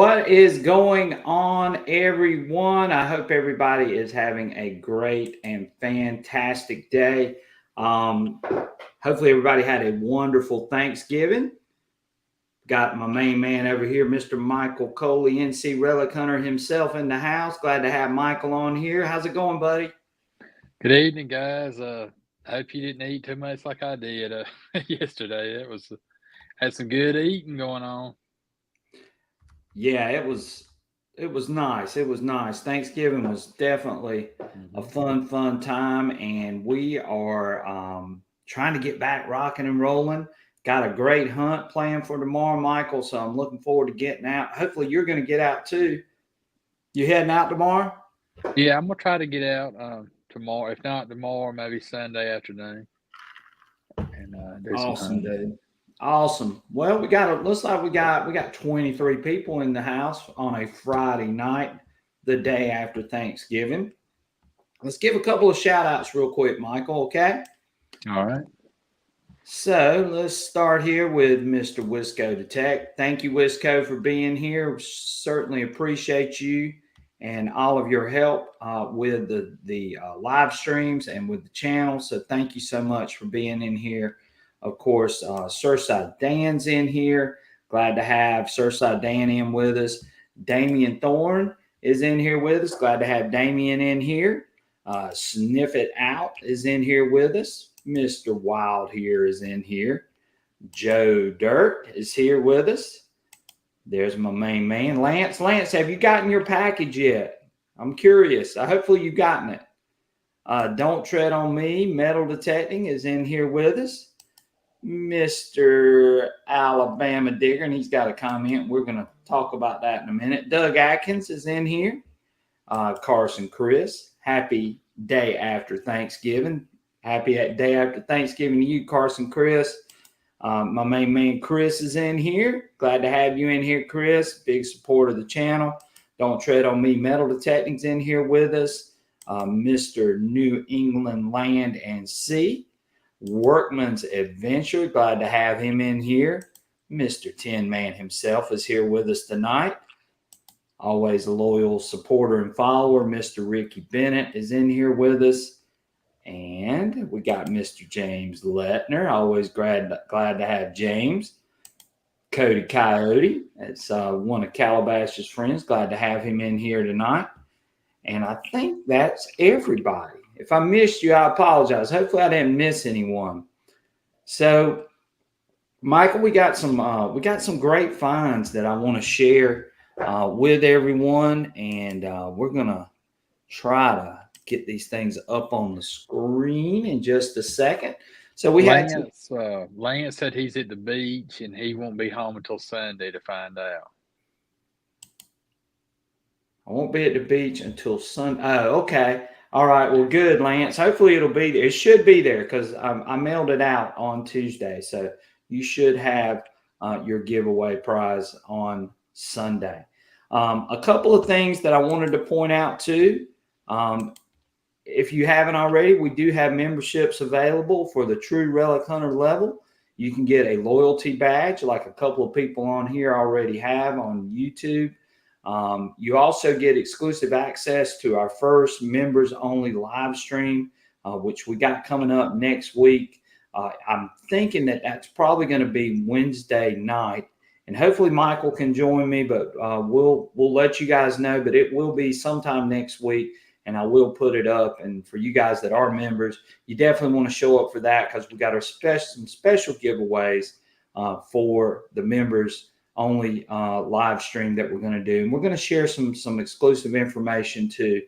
What is going on, everyone? I hope everybody is having a great and fantastic day. Um, Hopefully, everybody had a wonderful Thanksgiving. Got my main man over here, Mr. Michael Coley, NC Relic Hunter himself in the house. Glad to have Michael on here. How's it going, buddy? Good evening, guys. I hope you didn't eat too much like I did yesterday. It was had some good eating going on. Yeah, it was nice. It was nice. Thanksgiving was definitely a hmm fun time, and we are trying to get back rocking and rolling. Got a great hunt planned for tomorrow, Michael. So I'm looking forward to getting out. Hopefully, you're going to get out too. You heading out tomorrow? Yeah, I'm gonna try to get out tomorrow. If not tomorrow, maybe Sunday afternoon, and do some Awesome, hunting. dude. Awesome. Well, looks like we got 23 people in the house on a Friday night, the day after Thanksgiving. Let's give a couple of shout outs real quick, Michael, okay? All right. So let's start here with Mr. Wisco Detect. Thank you, Wisco, for being here. Certainly appreciate you and all of your help with the live streams and with the channel. So thank you so much for being in here. Of course, Surfside Dan's in here. Glad to have Surfside Dan in with us. Damian Thorne is in here with us. Glad to have Damian in here. Sniff It Out is in here with us. Mr. Wild here is in here. Joe Dirt is here with us. There's my main man, Lance. Lance, have you gotten your package yet? I'm curious. Hopefully you've gotten it. Don't Tread on Me, Metal Detecting is in here with us. Mr. Alabama Digger, and he's got a comment. We're going to talk about that in a minute. Doug Atkins is in here. Carson Chris, happy day after Thanksgiving. Happy day after Thanksgiving to you, Carson Chris. My main man, Chris, is in here. Glad to have you in here, Chris. Big supporter of the channel. Don't Tread on Me, Metal Detecting's in here with us. Mr. New England Land and Sea. Workman's Adventure. Glad to have him in here. Mr. Tin Man himself is here with us tonight. Always a loyal supporter and follower. Mr. Ricky Bennett is in here with us. And we got Mr. James Letner. Always glad to have James. Cody Coyote. It's one of Calabash's friends. Glad to have him in here tonight. And I think that's everybody. If I missed you, I apologize. Hopefully I didn't miss anyone. So, Michael, we got some great finds that I want to share with everyone, and we're gonna try to get these things up on the screen in just a second. So we had to. Lance said he's at the beach and he won't be home until Sunday to find out. I won't be at the beach until Sunday. Oh, okay. All right. Well, good, Lance. Hopefully it'll be there. It should be there because I mailed it out on Tuesday. So you should have your giveaway prize on Sunday. A couple of things that I wanted to point out too. If you haven't already, we do have memberships available for the True Relic Hunter level. You can get a loyalty badge like a couple of people on here already have on YouTube. You also get exclusive access to our first members only live stream, which we got coming up next week. I'm thinking that that's probably going to be Wednesday night, and hopefully Michael can join me, but we'll let you guys know. But it will be sometime next week, and I will put it up. And for you guys that are members, you definitely want to show up for that because we got some special giveaways for the members only live stream that we're going to do, and we're going to share some exclusive information too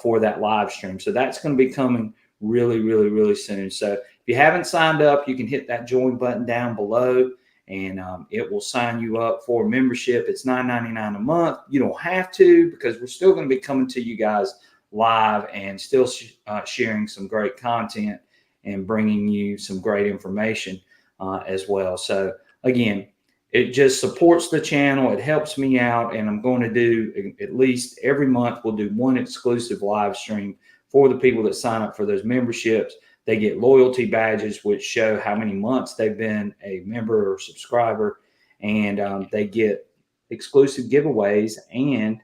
for that live stream. So that's going to be coming really soon. So if you haven't signed up, you can hit that join button down below, and it will sign you up for membership. It's $9.99 a month. You don't have to, because we're still going to be coming to you guys live and still sharing some great content and bringing you some great information as well. So again, it just supports the channel. It helps me out. And I'm going to do at least every month, we'll do one exclusive live stream for the people that sign up for those memberships. They get loyalty badges, which show how many months they've been a member or subscriber. And they get exclusive giveaways, and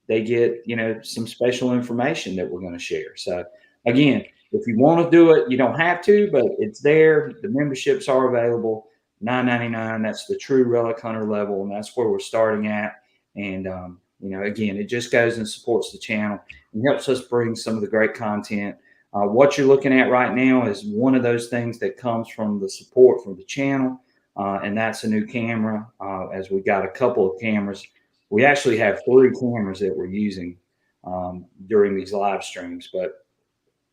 they get, some special information that we're going to share. So again, if you want to do it, you don't have to, but it's there. The memberships are available. $9.99. That's the true Relic Hunter level, and that's where we're starting at. And again, it just goes and supports the channel and helps us bring some of the great content. What you're looking at right now is one of those things that comes from the support from the channel, and that's a new camera. As we got a couple of cameras, we actually have 3 cameras that we're using during these live streams. But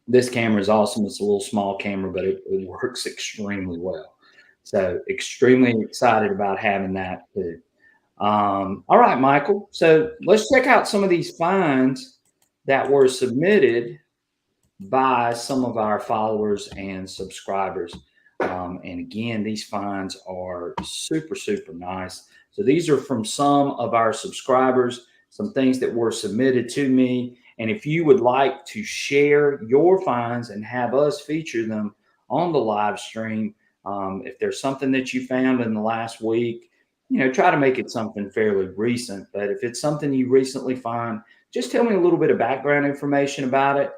this camera is awesome. It's a little small camera, but it works extremely well. So extremely excited about having that too. All right, Michael. So let's check out some of these finds that were submitted by some of our followers and subscribers. And again, these finds are super, super nice. So these are from some of our subscribers, some things that were submitted to me. And if you would like to share your finds and have us feature them on the live stream, if there's something that you found in the last week, try to make it something fairly recent. But if it's something you recently find, just tell me a little bit of background information about it.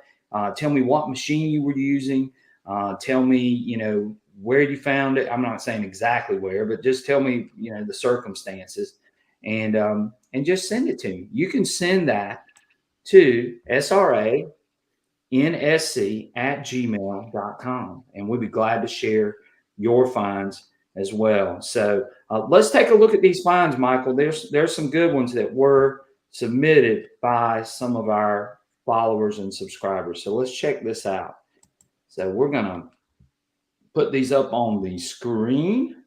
Tell me what machine you were using. Tell me, where you found it. I'm not saying exactly where, but just tell me, the circumstances, and just send it to me. You can send that to sransc@gmail.com, and we'd be glad to share your finds as well. So let's take a look at these finds, Michael. There's some good ones that were submitted by some of our followers and subscribers. So let's check this out. So we're going to put these up on the screen,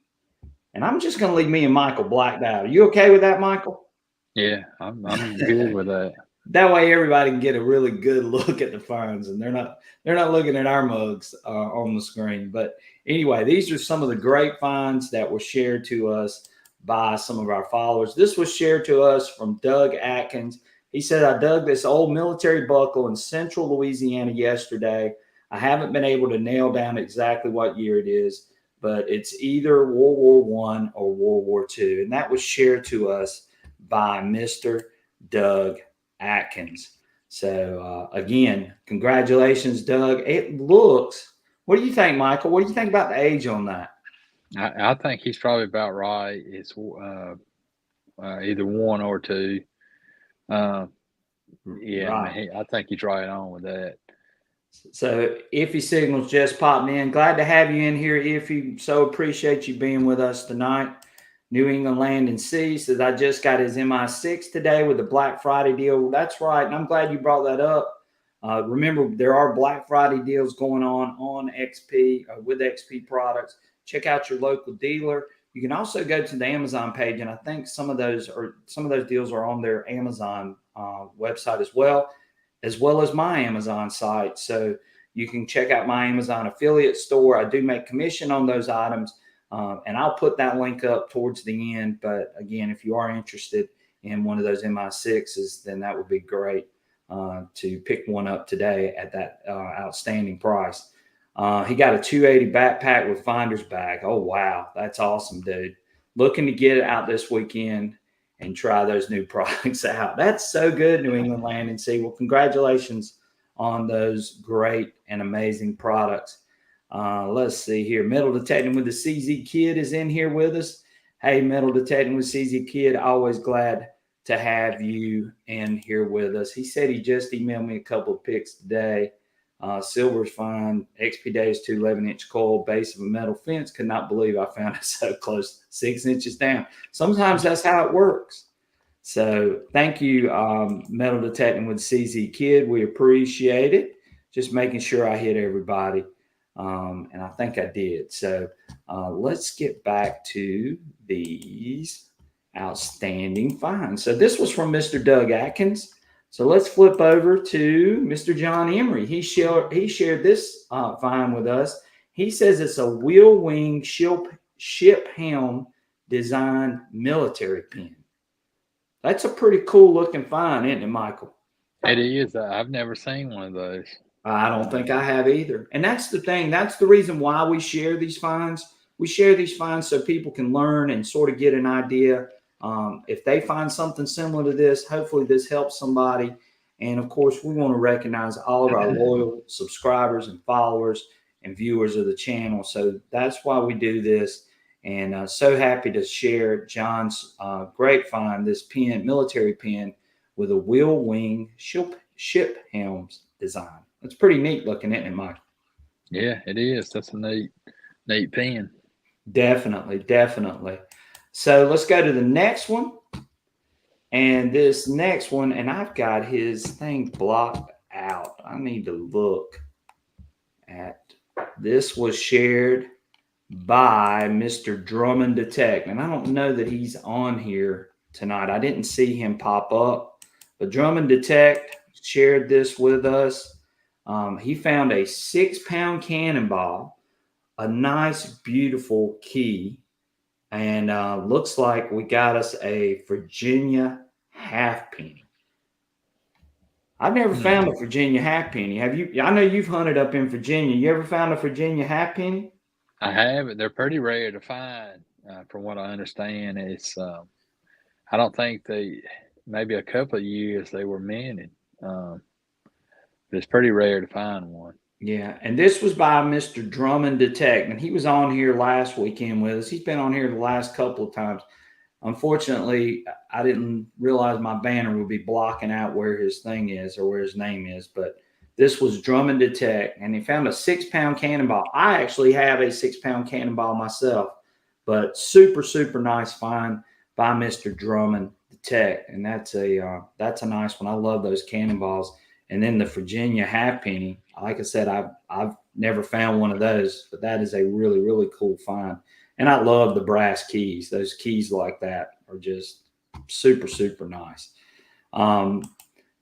and I'm just going to leave me and Michael blacked out. Are you okay with that, Michael? Yeah, I'm good with that. That way everybody can get a really good look at the finds, and they're not looking at our mugs on the screen. But anyway, these are some of the great finds that were shared to us by some of our followers. This was shared to us from Doug Atkins. He said, I dug this old military buckle in central Louisiana yesterday. I haven't been able to nail down exactly what year it is, but it's either World War I or World War II. And that was shared to us by Mr. Doug Atkins. So again, congratulations, Doug. It looks, what do you think, Michael? What do you think about the age on that? I think he's probably about right. It's either 1 or 2. Yeah, right. I think he's right on with that. So Iffy Signals just popped in. Glad to have you in here, Iffy. So appreciate you being with us tonight. New England Land and Sea says, I just got his MI6 today with the Black Friday deal. Well, that's right. And I'm glad you brought that up. Remember, there are Black Friday deals going on XP with XP products. Check out your local dealer. You can also go to the Amazon page, and I think some of those deals are on their Amazon website as well as my Amazon site. So you can check out my Amazon affiliate store. I do make commission on those items, and I'll put that link up towards the end. But again, if you are interested in one of those MI6s, then that would be great to pick one up today at that outstanding price. He got a 280 backpack with finder's bag. Oh, wow. That's awesome, dude. Looking to get it out this weekend and try those new products out. That's so good, New England Land and Sea. Well, congratulations on those great and amazing products. Let's see here. Metal Detecting with the CZ Kid is in here with us. Hey, Metal Detecting with CZ Kid, always glad to have you in here with us. He said he just emailed me a couple of pics today. Silver's fine. XP Deus II 11-inch coil base of a metal fence. Could not believe I found it so close, 6 inches down. Sometimes that's how it works. So thank you, Metal Detecting with CZ Kid. We appreciate it. Just making sure I hit everybody. And I think I did. So let's get back to these outstanding finds. So this was from Mr. Doug Atkins. So let's flip over to Mr. John Emery. He shared this find with us. He says it's a wheel wing ship helm design military pin. That's a pretty cool looking find, isn't it, Michael? It is. I've never seen one of those. I don't think I have either. And that's the thing. That's the reason why we share these finds. We share these finds so people can learn and sort of get an idea If they find something similar to this, hopefully this helps somebody. And of course, we want to recognize all of our loyal subscribers and followers and viewers of the channel. So that's why we do this. And so happy to share John's great find, this pen, military pen with a wheel wing ship helms design. It's pretty neat looking, isn't it, Mike? Yeah, it is. That's a neat pen. Definitely, definitely. So let's go to the next one. And this next one, and I've got his thing blocked out. I need to look at this. Was shared by Mr. Drummond Detect. And I don't know that he's on here tonight. I didn't see him pop up. But Drummond Detect shared this with us. He found a 6-pound cannonball, a nice, beautiful key. And looks like we got us a Virginia halfpenny. I've never found a Virginia halfpenny. Have you? I know you've hunted up in Virginia. You ever found a Virginia halfpenny? I have. They're pretty rare to find, from what I understand. It's I don't think maybe a couple of years they were minted. But it's pretty rare to find one. Yeah, and this was by Mr. Drummond Detect, and he was on here last weekend with us. He's been on here the last couple of times. Unfortunately, I didn't realize my banner would be blocking out where his thing is or where his name is, but this was Drummond Detect, and he found a 6-pound cannonball. I actually have a 6-pound cannonball myself, but super, super nice find by Mr. Drummond Detect, and that's a nice one. I love those cannonballs. And then the Virginia halfpenny, like I said, I've never found one of those, but that is a really, really cool find. And I love the brass keys. Those keys like that are just super, super nice.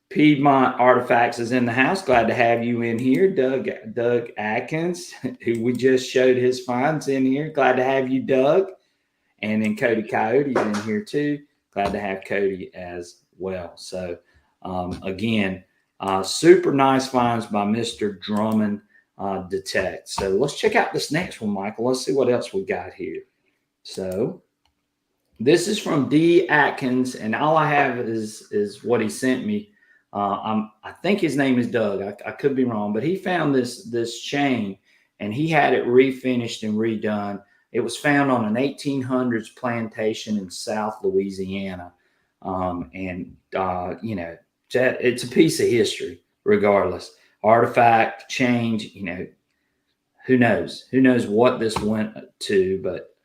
Piedmont Artifacts is in the house. Glad to have you in here. Doug Atkins, who we just showed his finds in here. Glad to have you, Doug. And then Cody Coyote's in here too. Glad to have Cody as well. So again, super nice finds by Mr. Drummond Detect. So let's check out this next one, Michael. Let's see what else we got here. So this is from D. Atkins, and all I have is what he sent me. I think his name is Doug. I could be wrong, but he found this chain, and he had it refinished and redone. It was found on an 1800s plantation in South Louisiana, it's a piece of history, regardless. Artifact, change, who knows? Who knows what this went to, but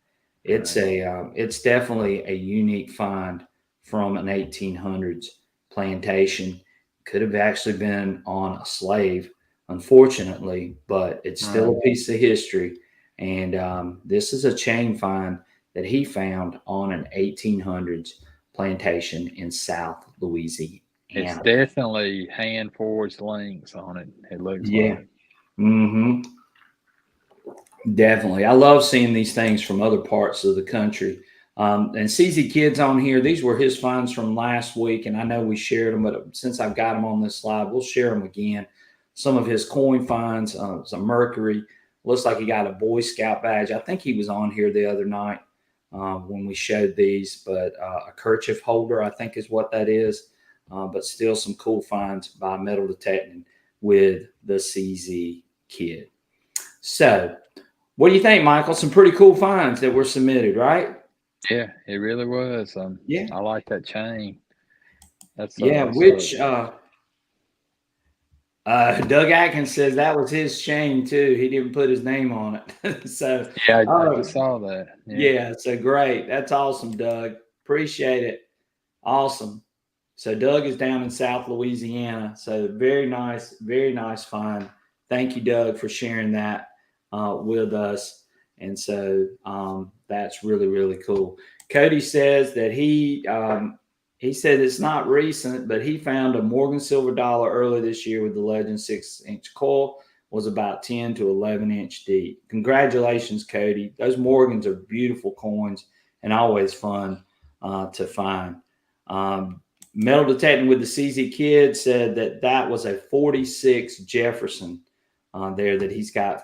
it's it's definitely a unique find from an 1800s plantation. Could have actually been on a slave, unfortunately, but it's still a piece of history. And this is a chain find that he found on an 1800s plantation in South Louisiana. It's definitely hand forged links on it. It looks like. Mm-hmm. Definitely. I love seeing these things from other parts of the country. And CZ Kid's on here. These were his finds from last week, and I know we shared them, but since I've got them on this slide, we'll share them again. Some of his coin finds, some mercury. Looks like he got a Boy Scout badge. I think he was on here the other night when we showed these, but a kerchief holder, I think is what that is. But still some cool finds by Metal Detecting with the CZ Kid. So what do you think, Michael? Some pretty cool finds that were submitted, right? Yeah, it really was. Yeah. I like that chain. That's which Doug Atkins says that was his chain too. He didn't put his name on it. So yeah, I just saw that. Yeah, so great. That's awesome, Doug. Appreciate it. Awesome. So Doug is down in South Louisiana. So very nice find. Thank you, Doug, for sharing that with us. And so that's really, really cool. Cody says that he said it's not recent, but he found a Morgan silver dollar early this year with the Legend 6-inch coil. Was about 10 to 11 inch deep. Congratulations, Cody. Those Morgans are beautiful coins and always fun to find. Metal Detecting with the CZ Kid said that was a 46 Jefferson there that he's got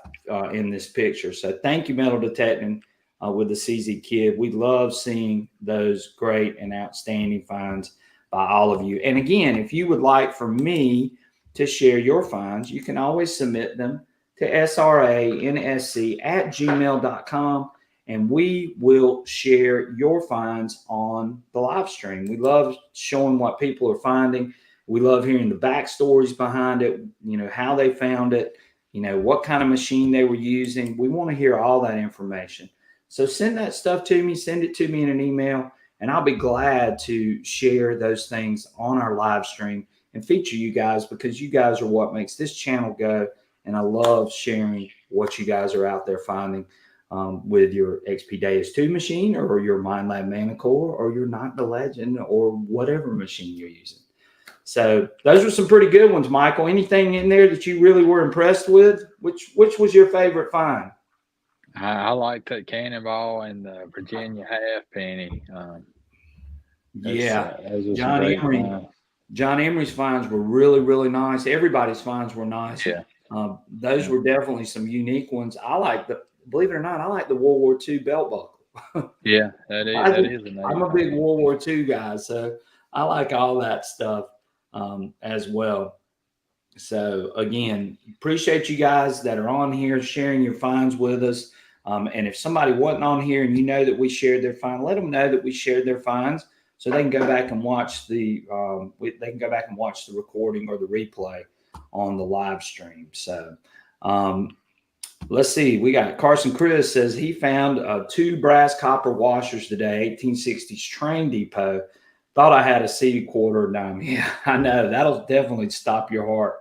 in this picture. So thank you, Metal Detecting, with the CZ Kid. We love seeing those great and outstanding finds by all of you. And again, if you would like for me to share your finds, you can always submit them to sransc@gmail.com, and we will share your finds on the live stream. We love showing what people are finding. We love hearing the backstories behind it, how they found it, what kind of machine they were using. We want to hear all that information. So send that stuff to me, send it to me in an email, and I'll be glad to share those things on our live stream and feature you guys, because you guys are what makes this channel go. And I love sharing what you guys are out there finding with your XP Deus II machine, or your MindLab ManaCore, or your Not the Legend, or whatever machine you're using. So those were some pretty good ones, Michael. Anything in there that you really were impressed with? Which was your favorite find? I like that Cannonball and the Virginia Halfpenny. Yeah, Those are some John great Emery. finds. John Emery's finds were really, really nice. Everybody's finds were nice. Yeah. Those were definitely some unique ones. Believe it or not, I like the World War II belt buckle. Yeah, that is a I'm a big World War II guy, so I like all that stuff as well. So again, appreciate you guys that are on here sharing your finds with us. And if somebody wasn't on here and you know that we shared their find, let them know that we shared their finds, so they can go back and watch the recording or the replay on the live stream. So let's see. We got Carson Chris says he found 2 brass copper washers today, 1860s train depot. Thought I had a CD quarter dime. Yeah, I know. That'll definitely stop your heart.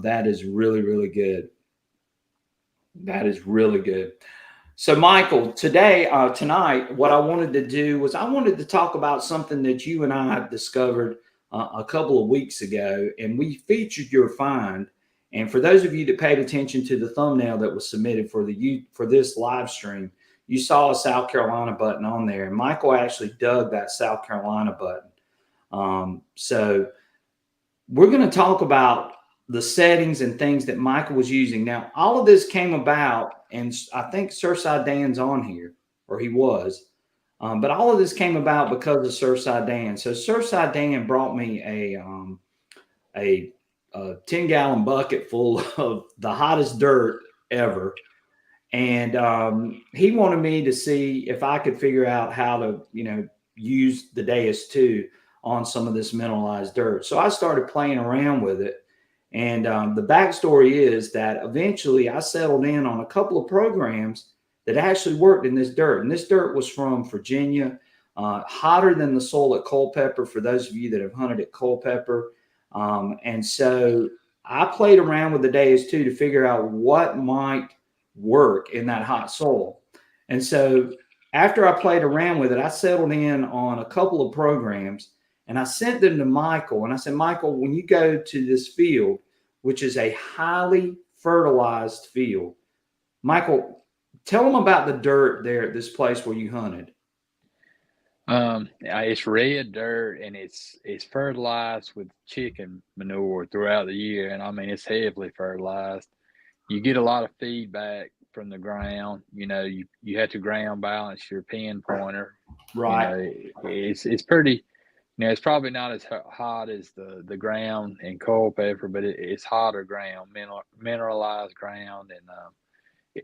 That is really, really good. That is really good. So, Michael, tonight, what I wanted to do was I wanted to talk about something that you and I discovered a couple of weeks ago, and we featured your find. And for those of you that paid attention to the thumbnail that was submitted for this live stream, you saw a South Carolina button on there, and Michael actually dug that South Carolina button. So we're going to talk about the settings and things that Michael was using. Now, all of this came about, and I think Surfside Dan's on here, or he was, but all of this came about because of Surfside Dan. So Surfside Dan brought me a 10-gallon bucket full of the hottest dirt ever. And he wanted me to see if I could figure out how to, use the Deus II on some of this mineralized dirt. So I started playing around with it. And the backstory is that eventually I settled in on a couple of programs that actually worked in this dirt. And this dirt was from Virginia, hotter than the soil at Culpeper, for those of you that have hunted at Culpeper. And so I played around with the Deus II to figure out what might work in that hot soil. And so after I played around with it, I settled in on a couple of programs, and I sent them to Michael. And I said, Michael, when you go to this field, which is a highly fertilized field, Michael, tell them about the dirt there at this place where you hunted. It's red dirt, and it's fertilized with chicken manure throughout the year. And I mean, it's heavily fertilized. You get a lot of feedback from the ground. You have to ground balance your pin pointer. Right. It's pretty. It's probably not as hot as the ground in Culpeper, but it's hotter ground, mineralized ground, and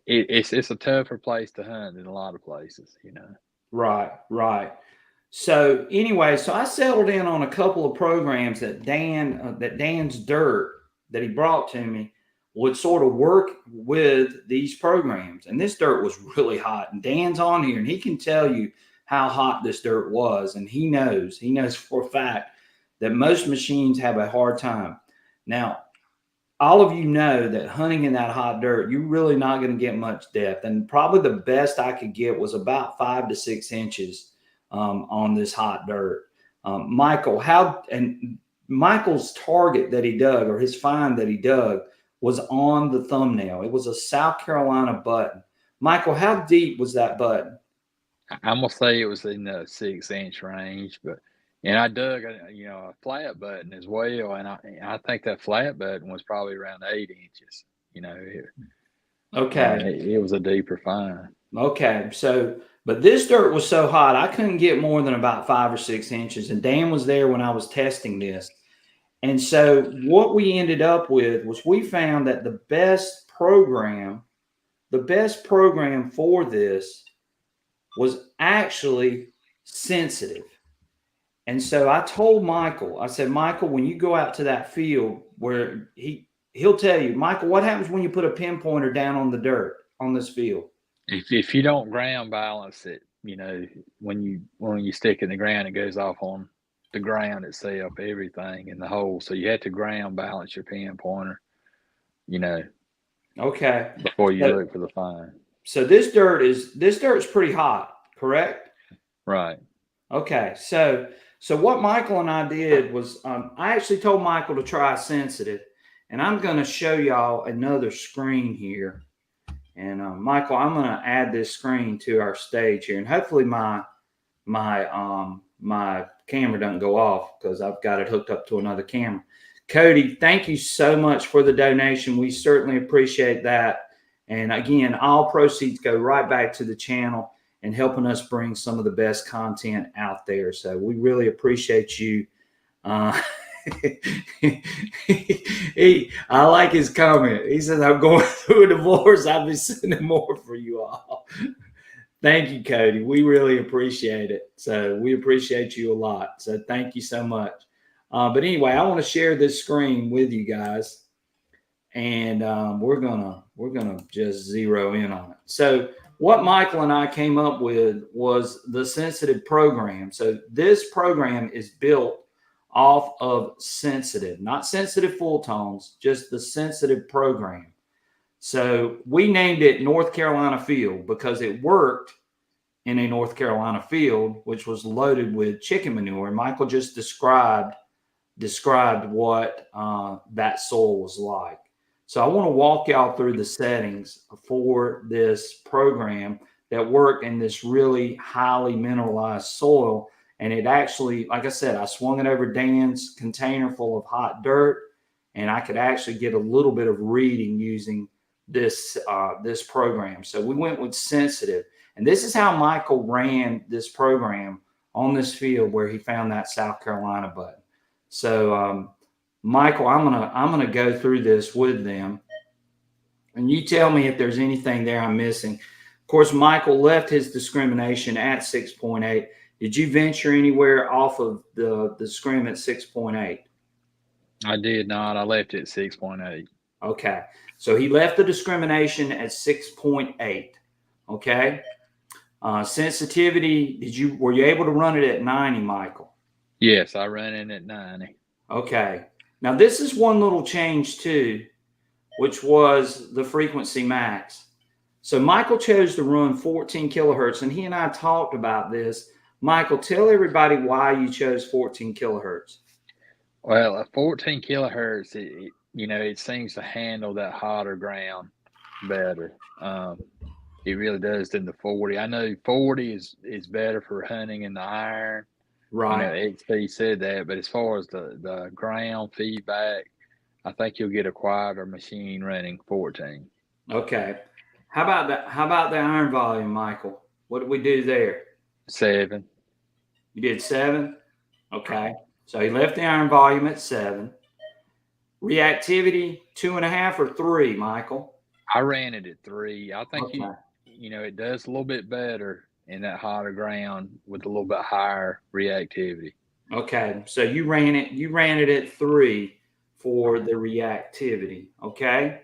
it's a tougher place to hunt than a lot of places. Right. So anyway, so I settled in on a couple of programs that Dan's dirt that he brought to me would sort of work with these programs. And this dirt was really hot. And Dan's on here, and he can tell you how hot this dirt was. And he knows for a fact that most machines have a hard time. Now, all of you know that hunting in that hot dirt, you're really not going to get much depth. And probably the best I could get was about 5 to 6 inches on this hot dirt. Michael's target that he dug, or his find that he dug, was on the thumbnail. It was a South Carolina button. Michael, how deep was that button? I'm gonna say it was in the 6-inch range, and I dug a flat button as well, and I think that flat button was probably around 8 inches. Okay. It was a deeper fine. Okay. So, but this dirt was so hot, I couldn't get more than about 5 or 6 inches. And Dan was there when I was testing this. And so, what we ended up with was we found that the best program for this was actually sensitive. And so I told Michael, I said, Michael, when you go out to that field where he'll tell you, Michael, what happens when you put a pinpointer down on the dirt on this field? If you don't ground balance it, when you stick it in the ground, it goes off on the ground itself, everything in the hole. So you have to ground balance your pinpointer, Okay. before you So, look for the fine. so this dirt's pretty hot, correct? Right. Okay. So what Michael and I did was I actually told Michael to try sensitive, and I'm going to show y'all another screen here. And Michael, I'm going to add this screen to our stage here, and hopefully my camera doesn't go off because I've got it hooked up to another camera. Cody, thank you so much for the donation. We certainly appreciate that. And again, all proceeds go right back to the channel and helping us bring some of the best content out there. So we really appreciate you. I like his comment. He says, I'm going through a divorce. I'll be sending more for you all. Thank you, Cody. We really appreciate it. So we appreciate you a lot. So thank you so much. But anyway, I want to share this screen with you guys, and we're gonna just zero in on it. So what Michael and I came up with was the sensitive program. So this program is built off of sensitive, not sensitive full tones, just the sensitive program. So we named it North Carolina Field because it worked in a North Carolina field, which was loaded with chicken manure. And Michael just described what that soil was like. So I want to walk y'all through the settings for this program that worked in this really highly mineralized soil. And it actually, like I said, I swung it over Dan's container full of hot dirt, and I could actually get a little bit of reading using this program. So we went with sensitive. And this is how Michael ran this program on this field where he found that South Carolina button. So, Michael, I'm gonna go through this with them, and you tell me if there's anything there I'm missing. Of course, Michael left his discrimination at 6.8. Did you venture anywhere off of the discrim at 6.8? I did not. I left it at 6.8. Okay, so he left the discrimination at 6.8. Okay. Sensitivity, were you able to run it at 90, Michael? Yes, I ran in at 90. Okay. Now this is one little change too, which was the frequency max. So Michael chose to run 14 kilohertz, and he and I talked about this. Michael, tell everybody why you chose 14 kilohertz. Well, at 14 kilohertz, it seems to handle that hotter ground better. It really does than the 40. I know 40 is better for hunting in the iron. Right. XP said that, but as far as the ground feedback, I think you'll get a quieter machine running 14. Okay. How about the iron volume, Michael? What did we do there? 7. You did 7? Okay. So he left the iron volume at 7. Reactivity, 2.5 or 3, Michael? I ran it at 3. I think Okay. it does a little bit better in that hotter ground with a little bit higher reactivity. Okay, so you ran it at 3 for the reactivity. Okay.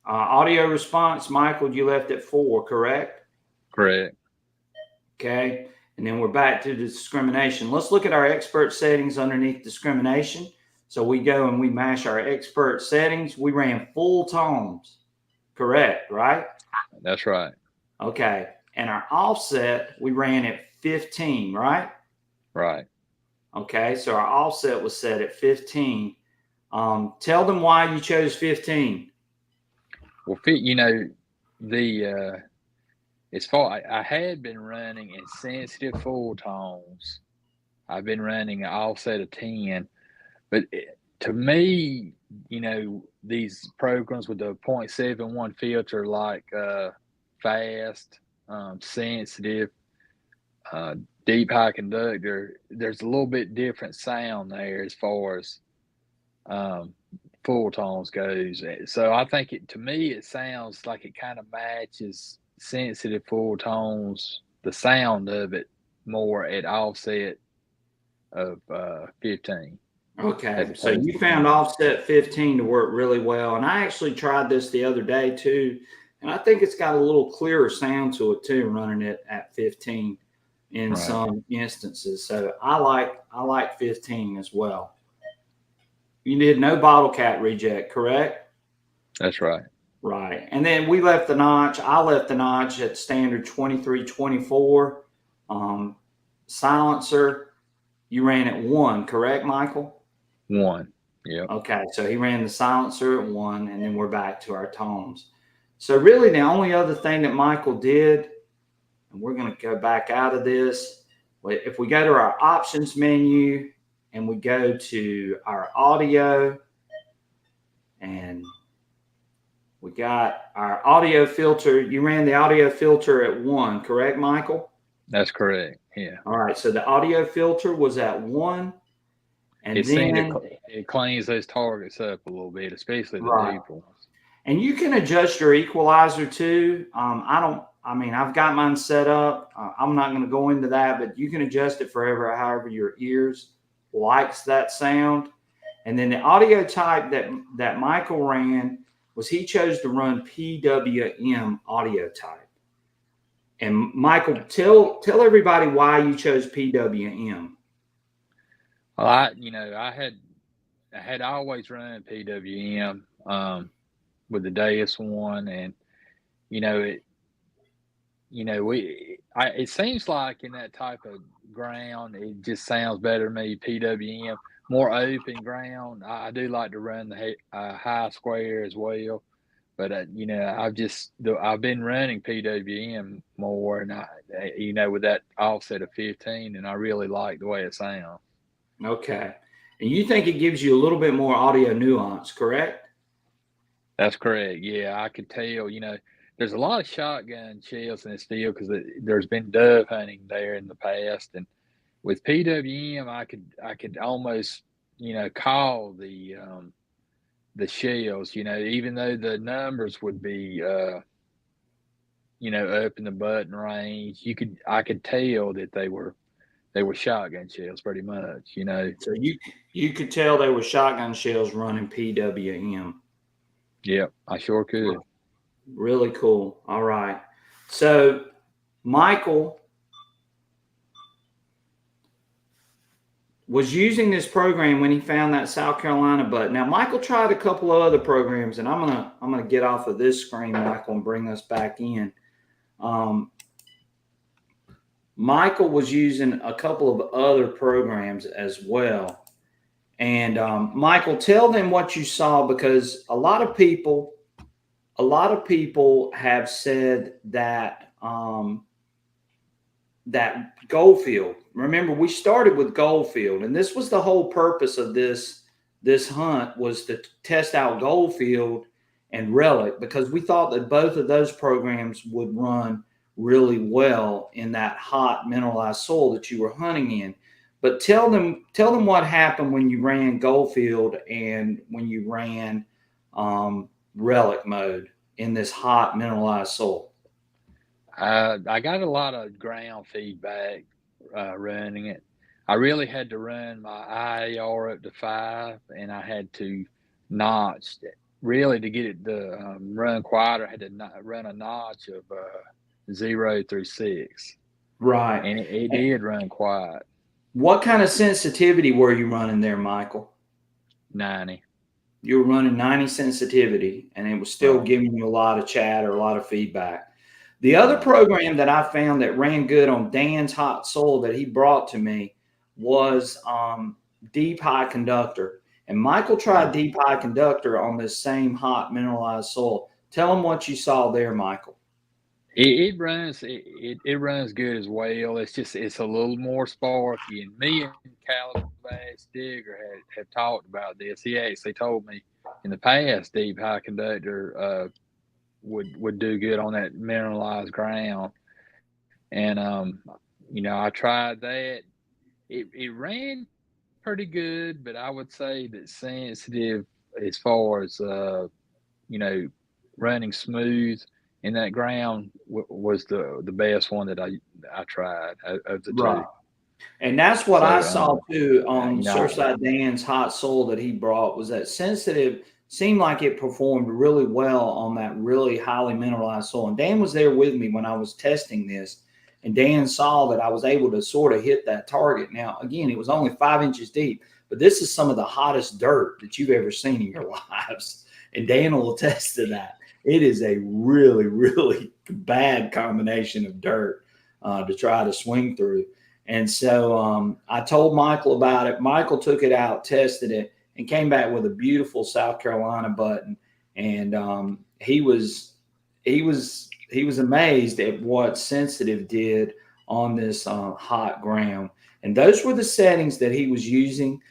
Audio response, Michael, you left at 4, correct? Correct. Okay, and then we're back to the discrimination. Let's look at our expert settings underneath discrimination. So we go and we mash our expert settings. We ran full tones, correct, right? That's right. Okay, and our offset, we ran at 15, right? Right. Okay, so our offset was set at 15. Tell them why you chose 15. Well, as far I had been running in sensitive full tones. I've been running an offset of 10, but to me, these programs with the 0.71 filter, like fast, sensitive, uh, deep high conductor, there's a little bit different sound there as far as um, full tones goes. So I think to me, it sounds like it kind of matches sensitive full tones, the sound of it more at offset of 15 as Okay, so opposed you to found 20. offset 15 to work really well, and I actually tried this the other day too, and I think it's got a little clearer sound to it too, running it at 15 in Right. some instances. So I like 15 as well. You did no bottle cap reject, correct? That's right. Right. And then we left the notch. I left the notch at standard 2324. Silencer, you ran at one, correct, Michael? One. Yep. Okay, so he ran the silencer at one, and then we're back to our tones. So really the only other thing that Michael did, and we're going to go back out of this, if we go to our options menu and we go to our audio, and we got our audio filter. You ran the audio filter at one, correct, Michael? That's correct. Yeah. All right, so the audio filter was at one, and It seemed then, it cleans those targets up a little bit, especially the right. deep ones. And you can adjust your equalizer too. I mean, I've got mine set up. I'm not going to go into that, but you can adjust it forever, however your ears likes that sound. And then the audio type that Michael ran was he chose to run PWM audio type. And Michael, tell everybody why you chose PWM. Well, I had always run PWM with the Deus one, and you know it it seems like in that type of ground, it just sounds better to me. PWM, more open ground. I do like to run the high square as well, but I've been running PWM more, and with that offset of 15, and I really like the way it sounds. Okay. And you think it gives you a little bit more audio nuance, correct? That's correct. Yeah, I could tell. There's a lot of shotgun shells in this field because there's been dove hunting there in the past, and with PWM, I could almost call the shells. Even though the numbers would be up in the button range, I could tell that they were shotgun shells pretty much. So you could tell they were shotgun shells running PWM. Yep, I sure could. Really cool. All right. So Michael was using this program when he found that South Carolina button. Now Michael tried a couple of other programs, and I'm gonna get off of this screen, Michael, and bring us back in. Michael was using a couple of other programs as well. And Michael, tell them what you saw, because a lot of people have said that that Goldfield. Remember, we started with Goldfield, and this was the whole purpose of this hunt, was to test out Goldfield and Relic, because we thought that both of those programs would run really well in that hot mineralized soil that you were hunting in. But tell them what happened when you ran Goldfield and when you ran Relic mode in this hot mineralized soil. I got a lot of ground feedback running it. I really had to run my IAR up to 5, and I had to notch it. Really, to get it to run quieter, I had to run a notch of 0 through 6, Right. and it did run quiet. What kind of sensitivity were you running there, Michael? 90. You were running 90 sensitivity, and it was still giving you a lot of chatter, a lot of feedback. The other program that I found that ran good on Dan's hot soil that he brought to me was Deep High Conductor. And Michael tried Deep High Conductor on this same hot mineralized soil. Tell him what you saw there, Michael. It runs good as well. It's a little more sparky. And me and Calabash Digger have talked about this. He actually told me in the past, deep high conductor would do good on that mineralized ground. And I tried that. It ran pretty good, but I would say that sensitive as far as you know running smooth in that ground was the best one that I tried of the two. Right. And that's what I So saw too on you know Surfside Dan's hot soil that he brought was that sensitive seemed like it performed really well on that really highly mineralized soil. And Dan was there with me when I was testing this. And Dan saw that I was able to sort of hit that target. Now, again, it was only 5 inches deep, but this is some of the hottest dirt that you've ever seen in your lives. And Dan will attest to that. It is a really, really bad combination of dirt to try to swing through. And so I told Michael about it. Michael took it out, tested it, and came back with a beautiful South Carolina button. And he was amazed at what sensitive did on this hot ground. And those were the settings that he was using.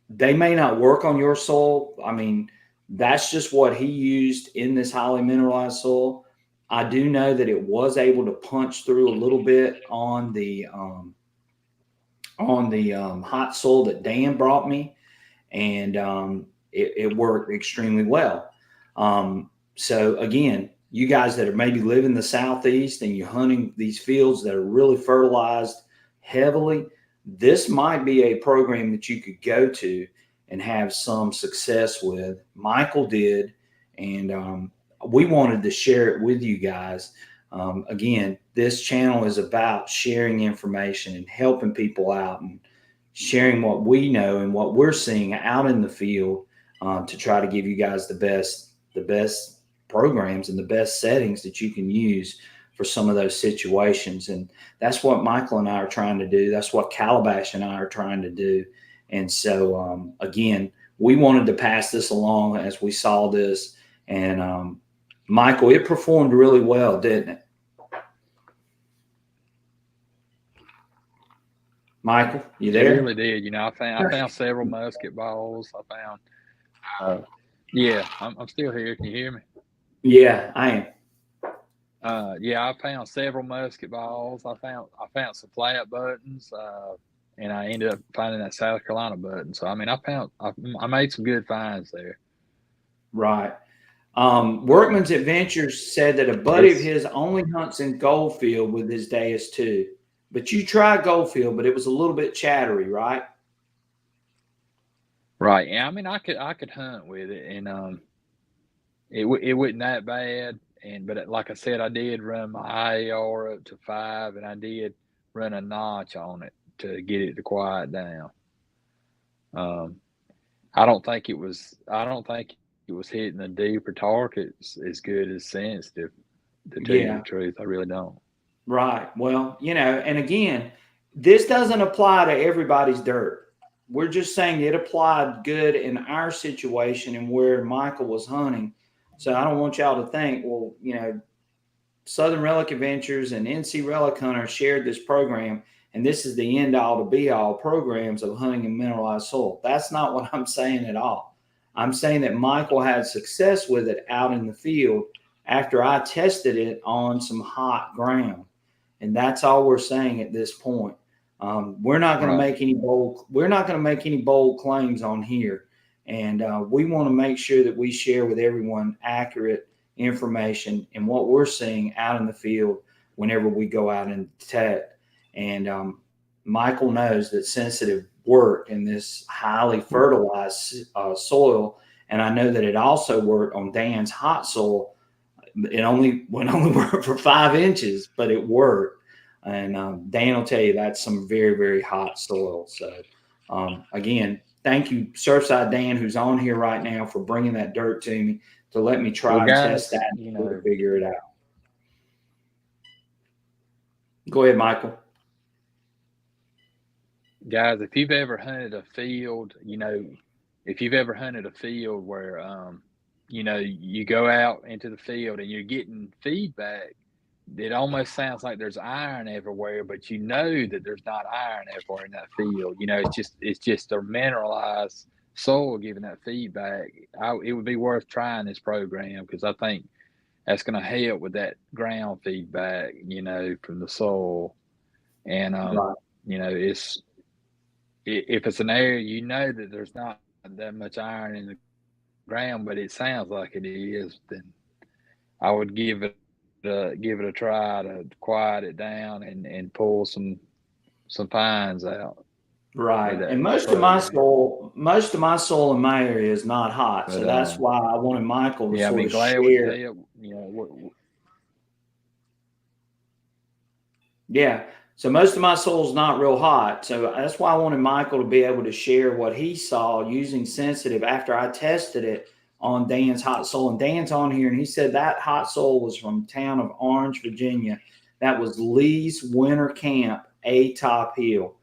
They may not work on your soil. I mean, that's just what he used in this highly mineralized soil. I do know that it was able to punch through a little bit on the hot soil that Dan brought me, and it worked extremely well. So again, you guys that are maybe live in the southeast and you're hunting these fields that are really fertilized heavily, this might be a program that you could go to and have some success with. Michael did, and we wanted to share it with you guys. Again, this channel is about sharing information and helping people out and sharing what we know and what we're seeing out in the field to try to give you guys the best programs and the best settings that you can use for some of those situations. And that's what Michael and I are trying to do. That's what Calabash and I are trying to do. And so, again, we wanted to pass this along as we saw this. And Michael, it performed really well, didn't it? Michael, you it there? really did. I found several musket balls. I found yeah, I'm still here. Can you hear me? Yeah, I am. Yeah, I found several musket balls. I found some flat buttons, and I ended up finding that South Carolina button. So I mean, I made some good finds there. Right. Workman's Adventures said that a buddy of It's his only hunts in Goldfield with his Deus II. But you tried Goldfield, but it was a little bit chattery, right? right. Yeah, I mean, I could hunt with it, and it wasn't that bad. But like I said, I did run my IAR up to 5, and I did run a notch on it to get it to quiet down. Um, I don't think it was hitting the deeper targets as good as sensitive. To tell you the Yeah, truth, I really don't. right. Well, and again, this doesn't apply to everybody's dirt. We're just saying it applied good in our situation and where Michael was hunting. So I don't want y'all to think, well, Southern Relic Adventures and NC Relic Hunter shared this program, and this is the end all to be all programs of hunting in mineralized soil. That's not what I'm saying at all. I'm saying that Michael had success with it out in the field after I tested it on some hot ground, and that's all we're saying at this point. We're not going to Right, make any bold. We're not going to make any bold claims on here, and we want to make sure that we share with everyone accurate information and what we're seeing out in the field whenever we go out and detect. And Michael knows that sensitive worked in this highly fertilized soil, and I know that it also worked on Dan's hot soil. It only worked for 5 inches, but it worked. And Dan will tell you that's some very, very hot soil. So again, thank you, Surfside Dan, who's on here right now, for bringing that dirt to me to let me well, try and test guys, that and to figure it out. Go ahead, Michael. if you've ever hunted a field, if you've ever hunted a field where you go out into the field and you're getting feedback, it almost sounds like there's iron everywhere, but you know that there's not iron everywhere in that field. It's just a mineralized soil giving that feedback, it would be worth trying this program, because I think that's going to help with that ground feedback, from the soil. And, Right. if it's an area, that there's not that much iron in the ground, but it sounds like it is, then I would give it a try to quiet it down and pull some pines out with Right. And that program. most of my soil in my area is not hot. So But that's why I wanted Michael to yeah, I sort mean, of glad we could share. help. Yeah. So most of my soil's not real hot. So that's why I wanted Michael to be able to share what he saw using sensitive after I tested it on Dan's hot soil. And Dan's on here and he said that hot soil was from town of Orange, Virginia. That was Lee's Winter Camp, A Top Hill.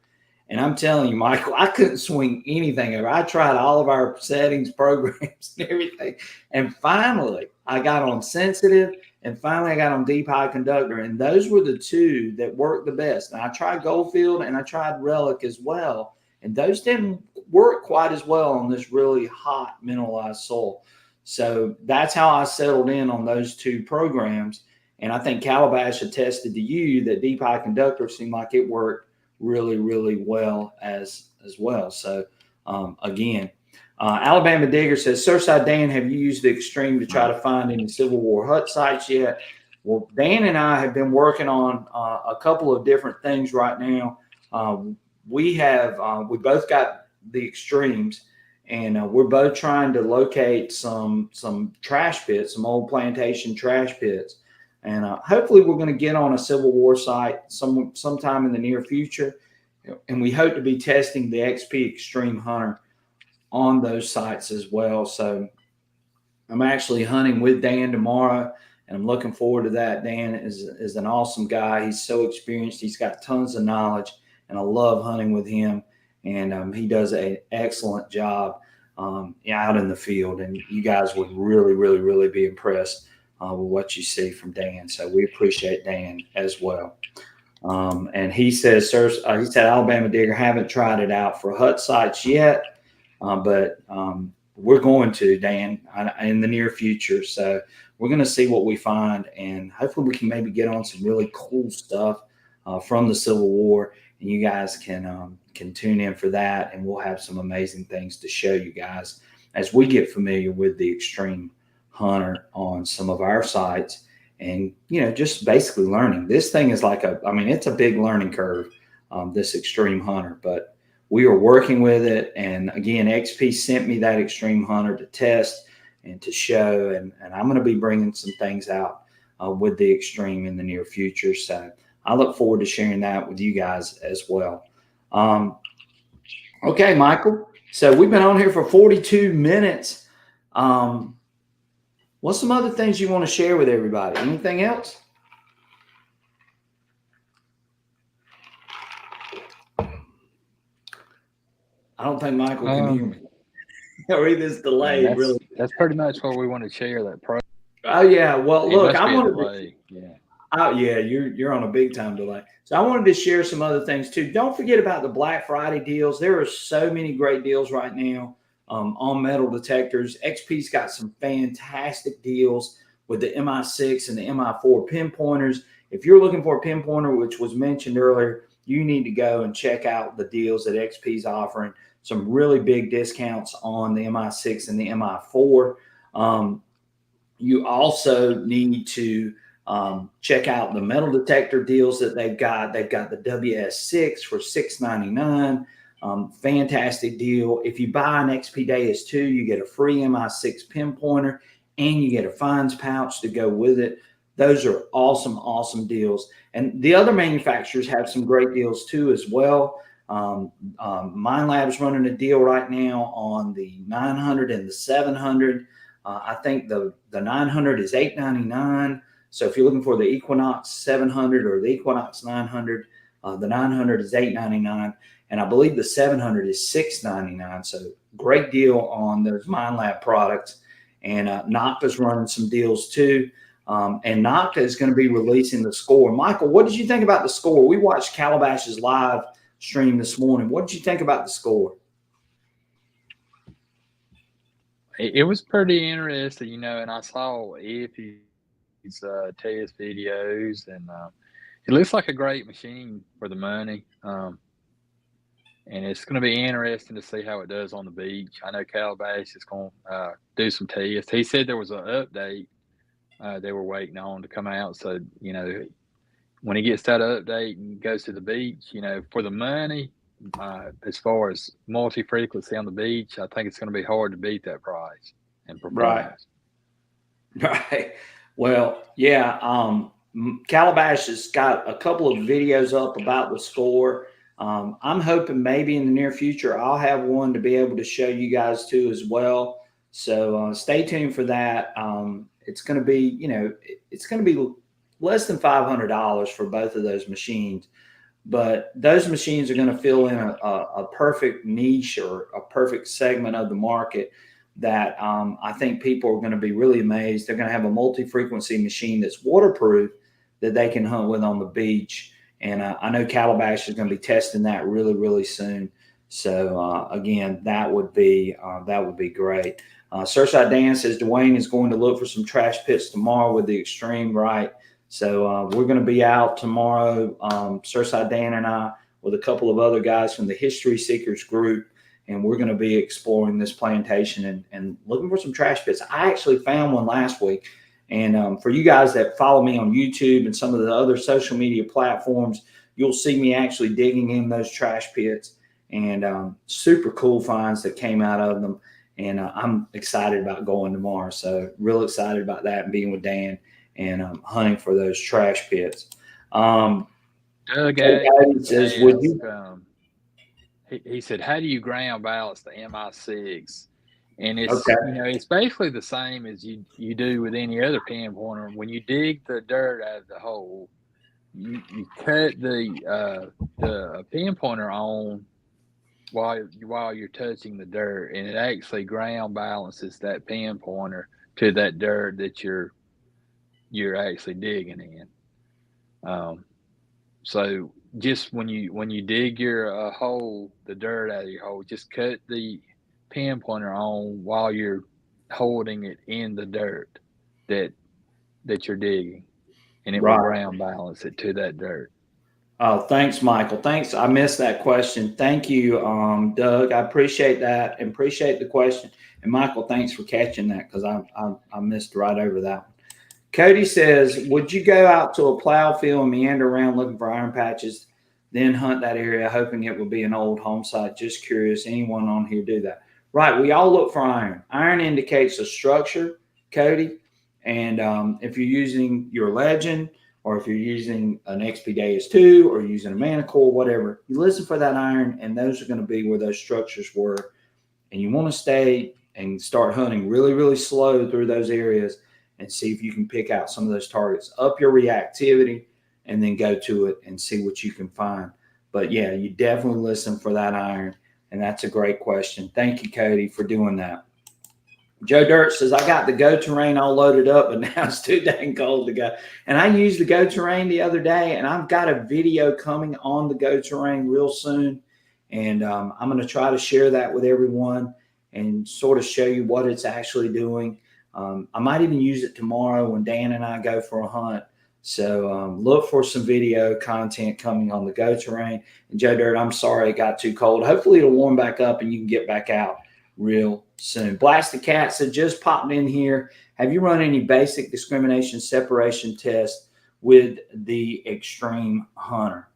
And I'm telling you, Michael, I couldn't swing anything over. I tried all of our settings, programs, and everything. And finally, I got on sensitive, and finally, I got on deep high conductor. And those were the two that worked the best. And I tried Goldfield and I tried Relic as well. And those didn't work quite as well on this really hot mineralized soil. So that's how I settled in on those two programs. And I think Calabash attested to you that deep high conductor seemed like it worked really, really well as well. So again, Alabama Digger says, Surfside Dan, have you used the Extreme to try to find any Civil War hut sites yet? Well, Dan and I have been working on a couple of different things right now. We both got the Extremes, and we're both trying to locate some trash pits, some old plantation trash pits. And hopefully we're going to get on a Civil War site sometime in the near future. And we hope to be testing the XP Extreme Hunter on those sites as well. So I'm actually hunting with Dan tomorrow, and I'm looking forward to that. Dan is an awesome guy. He's so experienced. He's got tons of knowledge, and I love hunting with him. And he does an excellent job out in the field. And you guys would really, really, really be impressed with what you see from Dan. So we appreciate Dan as well. And he says, sir, he said, Alabama Digger, haven't tried it out for hut sites yet, but we're going to, Dan, in the near future. So we're going to see what we find, and hopefully we can maybe get on some really cool stuff from the Civil War, and you guys can tune in for that, and we'll have some amazing things to show you guys as we get familiar with the Extreme Hunter on some of our sites. And, just basically learning. This thing is it's a big learning curve, this Extreme Hunter, but we are working with it. And again, XP sent me that Extreme Hunter to test and to show, and I'm going to be bringing some things out with the Extreme in the near future. So I look forward to sharing that with you guys as well. Okay, Michael. So we've been on here for 42 minutes. What's some other things you want to share with everybody? Anything else? I don't think Michael can hear me. Or either delayed, really. That's pretty much what we want to share, that pro. Oh, yeah. Well, look, I wanted to. Yeah. Oh, yeah, you're on a big time delay. So I wanted to share some other things too. Don't forget about the Black Friday deals. There are so many great deals right now on metal detectors. XP's got some fantastic deals with the MI6 and the MI4 pinpointers. If you're looking for a pinpointer, which was mentioned earlier, you need to go and check out the deals that XP's offering. Some really big discounts on the MI6 and the MI4. You also need to check out the metal detector deals that they've got. They've got the WS6 for $699. Fantastic deal. If you buy an XP Deus II, you get a free MI6 pinpointer and you get a fines pouch to go with it. Those are awesome, awesome deals. And the other manufacturers have some great deals too as well. MineLab's running a deal right now on the 900 and the 700. I think the 900 is $899. So if you're looking for the Equinox 700 or the Equinox 900, the 900 is $899. And I believe the 700 is $699. So great deal on those MineLab products. And Nocta's running some deals too. And Nocta is going to be releasing the score. Michael, what did you think about the score? We watched Calabash's live stream this morning. What did you think about the score? it was pretty interesting, you know, and I saw Iffy's test videos, and it looks like a great machine for the money. And it's going to be interesting to see how it does on the beach. I know Calabash is going to do some tests. He said there was an update they were waiting on to come out. So, you know, when he gets that update and goes to the beach, you know, for the money, as far as multi-frequency on the beach, I think it's going to be hard to beat that price and Right. performance. Right. Well, yeah. Calabash has got a couple of videos up about the score. I'm hoping maybe in the near future I'll have one to be able to show you guys too as well. So stay tuned for that. It's going to be, you know, it's going to be less than $500 for both of those machines. But those machines are going to fill in a perfect niche or a perfect segment of the market that I think people are going to be really amazed. They're going to have a multi-frequency machine that's waterproof that they can hunt with on the beach. And I know Calabash is going to be testing that really, really soon. So again, that would be great. Surfside Dan says Dwayne is going to look for some trash pits tomorrow with the Extreme, right? So we're going to be out tomorrow, Surfside Dan and I, with a couple of other guys from the History Seekers group, and we're going to be exploring this plantation and looking for some trash pits. I actually found one last week, and for you guys that follow me on YouTube and some of the other social media platforms, you'll see me actually digging in those trash pits, and super cool finds that came out of them. And I'm excited about going tomorrow. So real excited about that and being with Dan and hunting for those trash pits. Doug Says, would asked, you? he said, how do you ground balance the MI6? And it's, Okay, you know, it's basically the same as you do with any other pinpointer. When you dig the dirt out of the hole, you cut the pinpointer on while you're touching the dirt, and it actually ground balances that pinpointer to that dirt that you're actually digging in. So just when you dig your hole, the dirt out of your hole, just cut the pinpointer on while you're holding it in the dirt that you're digging, and it will right. ground balance it to that dirt. Oh, thanks, Michael. Thanks. I missed that question. Thank you, Doug. I appreciate that and appreciate the question. And Michael, thanks for catching that because I missed right over that one. Cody says, would you go out to a plow field and meander around looking for iron patches, then hunt that area, hoping it would be an old home site? Just curious. Anyone on here do that? Right. We all look for iron. Iron indicates a structure, Cody. And if you're using your Legend, or if you're using an XP Deus II, or using a Manicore, whatever, you listen for that iron, and those are going to be where those structures were. And you want to stay and start hunting really, really slow through those areas and see if you can pick out some of those targets, up your reactivity, and then go to it and see what you can find. But yeah, you definitely listen for that iron. And that's a great question. Thank you, Cody, for doing that. Joe Dirt says, I got the Go Terrain all loaded up, but now it's too dang cold to go. And I used the Go Terrain the other day, and I've got a video coming on the Go Terrain real soon. And I'm going to try to share that with everyone and sort of show you what it's actually doing. I might even use it tomorrow when Dan and I go for a hunt. So look for some video content coming on the Go Terrain. And Joe Dirt, I'm sorry it got too cold. Hopefully it'll warm back up and you can get back out real soon. Blasted Cat said, just popped in here. Have you run any basic discrimination separation tests with the Extreme Hunter?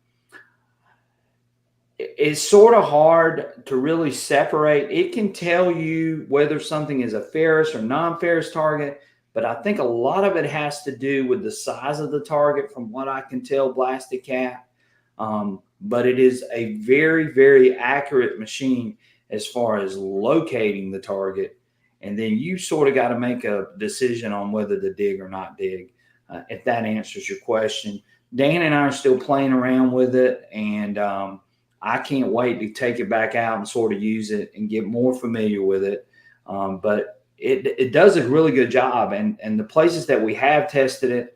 It's sort of hard to really separate. It can tell you whether something is a ferrous or non-ferrous target, but I think a lot of it has to do with the size of the target, from what I can tell, Blasted Cat. But it is a very, very accurate machine as far as locating the target. And then you sort of got to make a decision on whether to dig or not dig, if that answers your question. Dan and I are still playing around with it, and I can't wait to take it back out and sort of use it and get more familiar with it. But it does a really good job. And the places that we have tested it,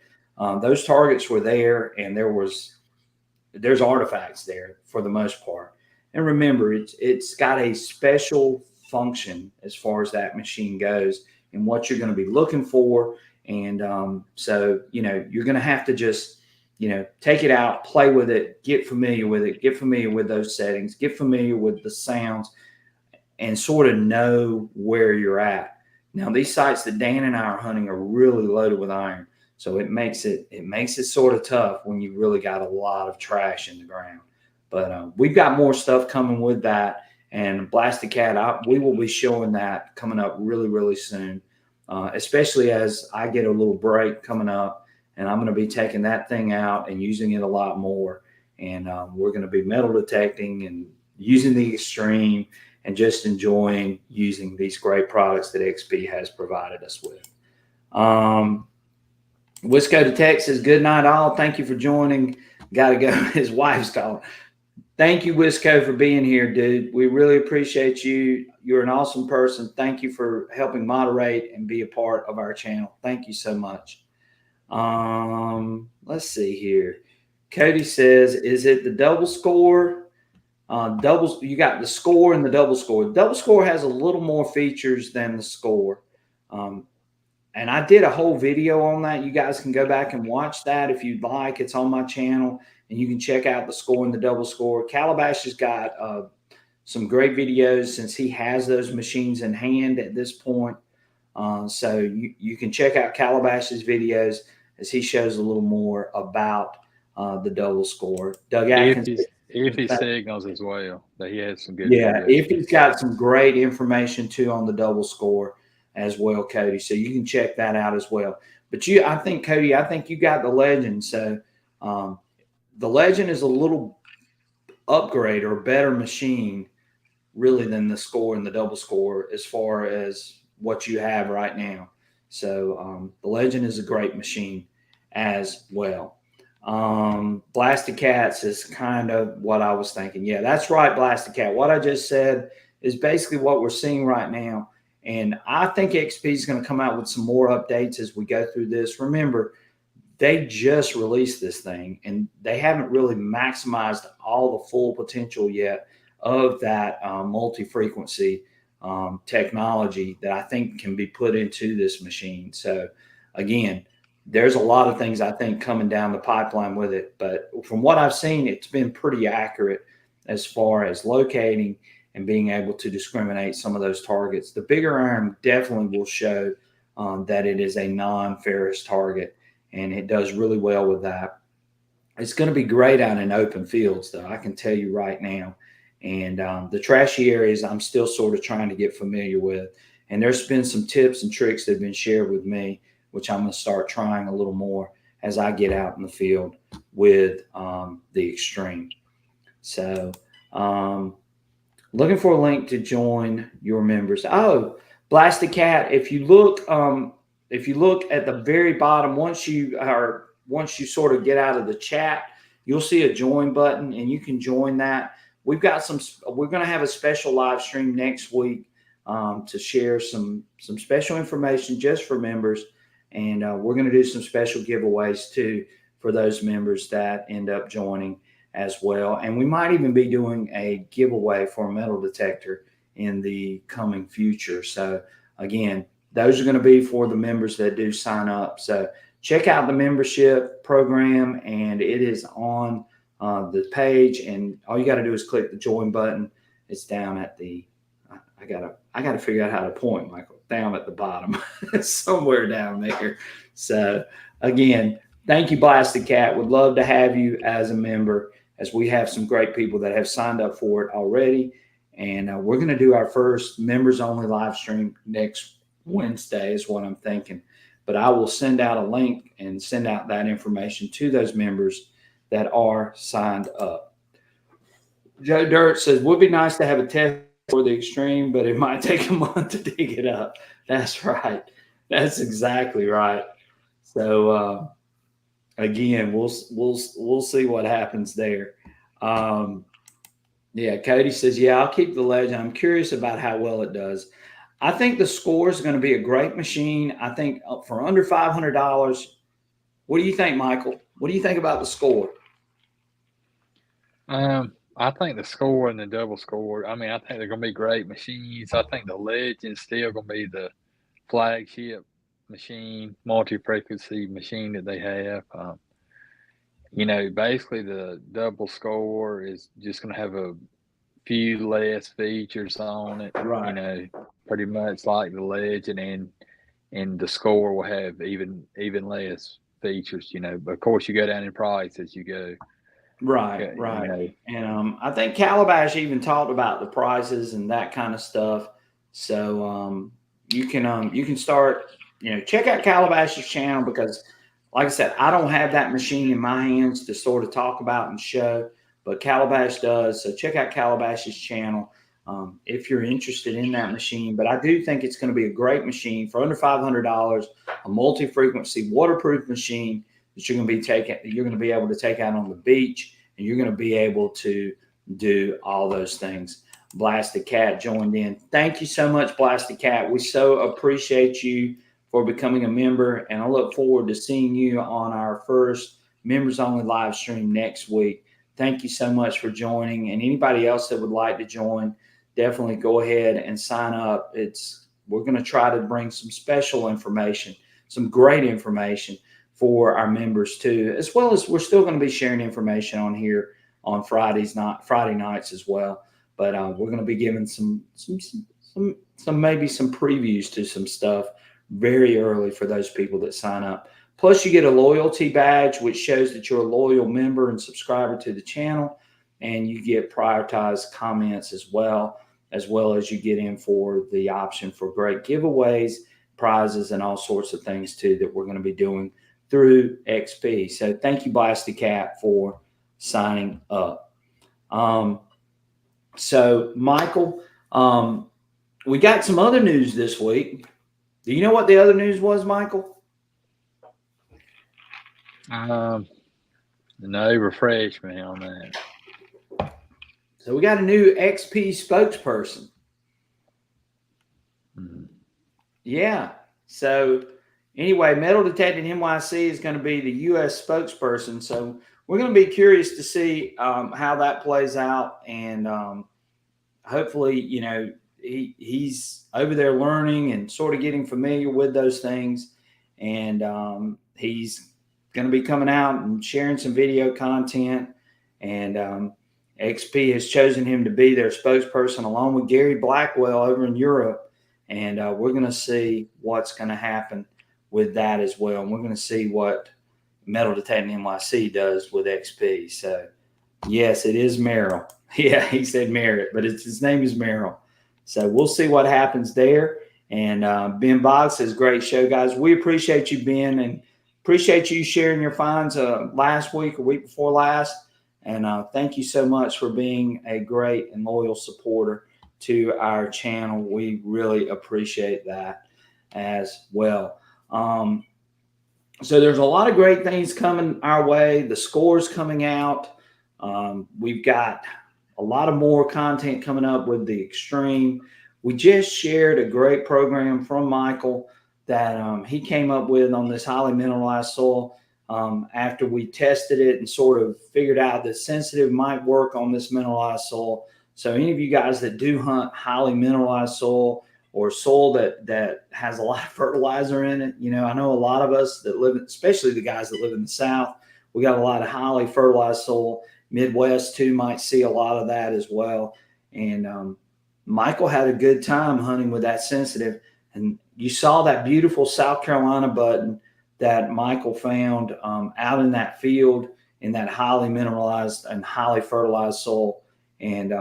those targets were there, and there's artifacts there for the most part. And remember, it's got a special function as far as that machine goes and what you're going to be looking for. And so, you're going to have to just, take it out, play with it, get familiar with it, get familiar with those settings, get familiar with the sounds, and sort of know where you're at. Now, these sites that Dan and I are hunting are really loaded with iron. So it makes it sort of tough when you really got a lot of trash in the ground. But we've got more stuff coming with that. And Blasted Cat, we will be showing that coming up really, really soon, especially as I get a little break coming up. And I'm going to be taking that thing out and using it a lot more. And we're going to be metal detecting and using the Extreme and just enjoying using these great products that XP has provided us with. Wisco Detect says, good night all. Thank you for joining. Got to go. His wife's calling. Thank you, Wisco, for being here, dude. We really appreciate you. You're an awesome person. Thank you for helping moderate and be a part of our channel. Thank you so much. Let's see here. Cody says, is it the double score? You got the score and the double score. The double score has a little more features than the score. And I did a whole video on that. You guys can go back and watch that if you'd like. It's on my channel, and you can check out the score and the double score. Calabash has got some great videos since he has those machines in hand at this point. So you can check out Calabash's videos as he shows a little more about the double score. Doug Atkins. If he signals as well, that he has some good. Yeah, if he's got some great information too on the double score as well, Cody. So you can check that out as well. But I think, Cody, you got the Legend. So the Legend is a little upgrade or better machine really than the score and the double score as far as what you have right now. So the Legend is a great machine as well. Blasted Cats is kind of what I was thinking. Yeah, that's right, Blasted Cat. What I just said is basically what we're seeing right now. And I think XP is going to come out with some more updates as we go through this. Remember, they just released this thing, and they haven't really maximized all the full potential yet of that multi-frequency technology that I think can be put into this machine. So, again, there's a lot of things I think coming down the pipeline with it. But from what I've seen, it's been pretty accurate as far as locating and being able to discriminate some of those targets. The bigger iron definitely will show that it is a non-ferrous target, and it does really well with that. It's going to be great out in open fields, though, I can tell you right now. And the trashy areas I'm still sort of trying to get familiar with. And there's been some tips and tricks that have been shared with me, which I'm going to start trying a little more as I get out in the field with the Extreme. So looking for a link to join your members. Oh, Blasted Cat, if you look at the very bottom, once you sort of get out of the chat, you'll see a join button, and you can join that. We're going to have a special live stream next week to share some special information just for members. And we're going to do some special giveaways too for those members that end up joining as well. And we might even be doing a giveaway for a metal detector in the coming future. So again, those are going to be for the members that do sign up. So check out the membership program, and it is on the page. And all you got to do is click the join button. It's down at the, I gotta figure out how to point, Michael. Down at the bottom, somewhere down there. So again, thank you, Blasted Cat. Would love to have you as a member, as we have some great people that have signed up for it already. And we're going to do our first members only live stream next Wednesday is what I'm thinking. But I will send out a link and send out that information to those members that are signed up. Joe Dirt says, would be nice to have a test for the Extreme, but it might take a month to dig it up. That's right. That's exactly right. So again, we'll see what happens there. Yeah, Cody says, yeah, I'll keep the Legend. I'm curious about how well it does. I think the score is going to be a great machine. I think for under $500. What do you think, Michael? What do you think about the score? I think the score and the double score, I mean, I think they're going to be great machines. I think the Legend's still going to be the flagship machine, multi-frequency machine that they have. Basically the double score is just going to have a few less features on it, Right. pretty much like the Legend, and the score will have even less features, but of course you go down in price as you go. Right, right. And I think Calabash even talked about the prices and that kind of stuff. So you can start, check out Calabash's channel because, like I said, I don't have that machine in my hands to sort of talk about and show, but Calabash does. So check out Calabash's channel if you're interested in that machine. But I do think it's going to be a great machine for under $500, a multi-frequency waterproof machine that you're going to be able to take out on the beach, and you're going to be able to do all those things. Blasted Cat joined in. Thank you so much, Blasted Cat. We so appreciate you for becoming a member, and I look forward to seeing you on our first members only live stream next week. Thank you so much for joining, and anybody else that would like to join, definitely go ahead and sign up. We're going to try to bring some special information, some great information for our members too, as well as we're still going to be sharing information on here on Friday nights as well. But we're going to be giving some maybe some previews to some stuff very early for those people that sign up. Plus, you get a loyalty badge, which shows that you're a loyal member and subscriber to the channel, and you get prioritized comments as well as you get in for the option for great giveaways, prizes, and all sorts of things too that we're going to be doing through XP. So thank you, Blasted Cat, for signing up. So Michael, we got some other news this week. Do you know what the other news was, Michael? No, refresh me on that. So we got a new XP spokesperson. Mm-hmm. Yeah. So anyway, Metal Detecting NYC is going to be the U.S. spokesperson. So we're going to be curious to see how that plays out. And hopefully, he's over there learning and sort of getting familiar with those things. And he's going to be coming out and sharing some video content. And XP has chosen him to be their spokesperson along with Gary Blackwell over in Europe. And we're going to see what's going to happen with that as well. And we're going to see what Metal Detecting NYC does with XP. So, yes, it is Merrill. Yeah, he said Merritt, but his name is Merrill. So we'll see what happens there. And Ben Boggs says, great show, guys. We appreciate you, Ben, and appreciate you sharing your finds last week or week before last. And thank you so much for being a great and loyal supporter to our channel. We really appreciate that as well. So there's a lot of great things coming our way. The score's coming out. We've got a lot of more content coming up with the Extreme. We just shared a great program from Michael that he came up with on this highly mineralized soil after we tested it and sort of figured out that sensitive might work on this mineralized soil. So any of you guys that do hunt highly mineralized soil or soil that has a lot of fertilizer in it, I know a lot of us that live, especially the guys that live in the South, we got a lot of highly fertilized soil. Midwest too might see a lot of that as well. And Michael had a good time hunting with that sensitive. And you saw that beautiful South Carolina button that Michael found out in that field in that highly mineralized and highly fertilized soil. And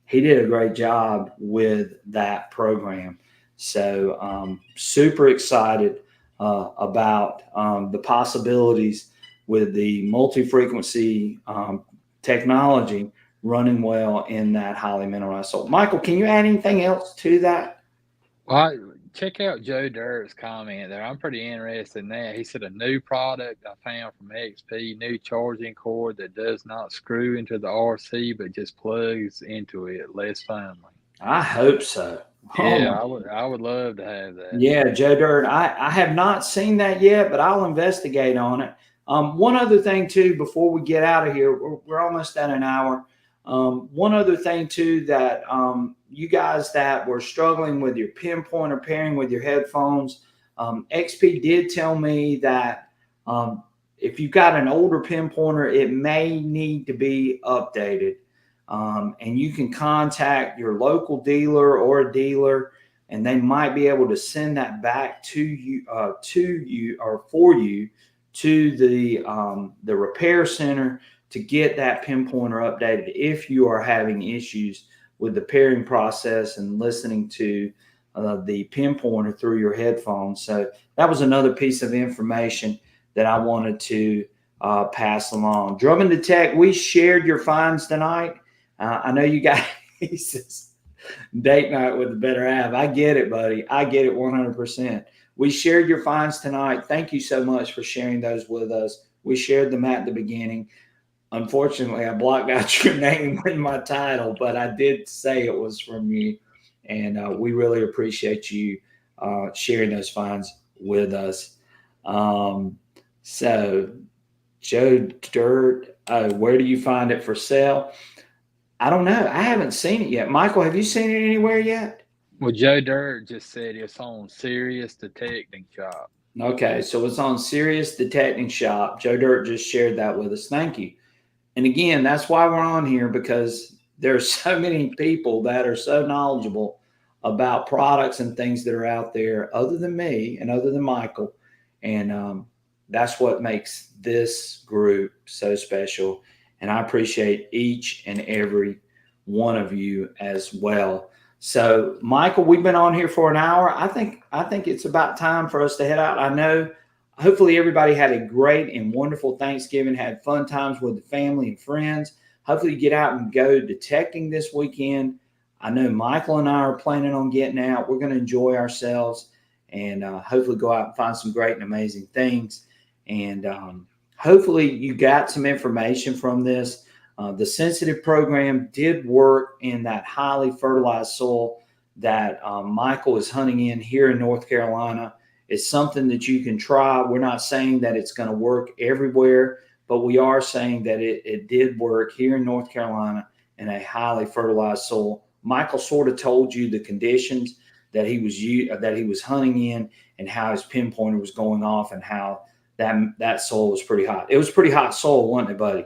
he did a great job with that program. So super excited about the possibilities with the multi-frequency technology running well in that highly mineralized soil. Michael, can you add anything else to that? Well, check out Joe Dirt's comment there. I'm pretty interested in that. He said a new product I found from XP, new charging cord that does not screw into the RC, but just plugs into it less firmly. I hope so. Yeah, I would love to have that. Yeah, Joe Dirt. I have not seen that yet, but I'll investigate on it. One other thing too, before we get out of here, we're almost at an hour. One other thing too, that you guys that were struggling with your pinpointer pairing with your headphones, XP did tell me that if you've got an older pinpointer, it may need to be updated. And you can contact your local dealer or a dealer, and they might be able to send that back to you, or for you, to the repair center to get that pinpointer updated if you are having issues with the pairing process and listening to the pinpointer through your headphones. So that was another piece of information that I wanted to pass along. Drummond Detect, we shared your finds tonight. I know you guys, he says, date night with the better half. I get it, buddy. I get it 100%. We shared your finds tonight. Thank you so much for sharing those with us. We shared them at the beginning. Unfortunately, I blocked out your name in my title, but I did say it was from you. And we really appreciate you sharing those finds with us. So, Joe Dirt, where do you find it for sale? I don't know. I haven't seen it yet. Michael, have you seen it anywhere yet? Well, Joe Dirt just said it's on Serious Detecting Shop. Okay, so it's on Serious Detecting Shop. Joe Dirt just shared that with us. Thank you. And again, that's why we're on here, because there's so many people that are so knowledgeable about products and things that are out there other than me and other than Michael. And that's what makes this group so special. And I appreciate each and every one of you as well. So, Michael, we've been on here for an hour. I think it's about time for us to head out. I know hopefully everybody had a great and wonderful Thanksgiving, had fun times with the family and friends. Hopefully you get out and go detecting this weekend. I know Michael and I are planning on getting out. We're going to enjoy ourselves and hopefully go out and find some great and amazing things. And hopefully you got some information from this. The sensitive program did work in that highly fertilized soil that Michael is hunting in here in North Carolina. It's something that you can try. We're not saying that it's going to work everywhere, but we are saying that it did work here in North Carolina in a highly fertilized soil. Michael sort of told you the conditions that he was hunting in and how his pinpointer was going off and how that soil was pretty hot. It was pretty hot soil, wasn't it, buddy?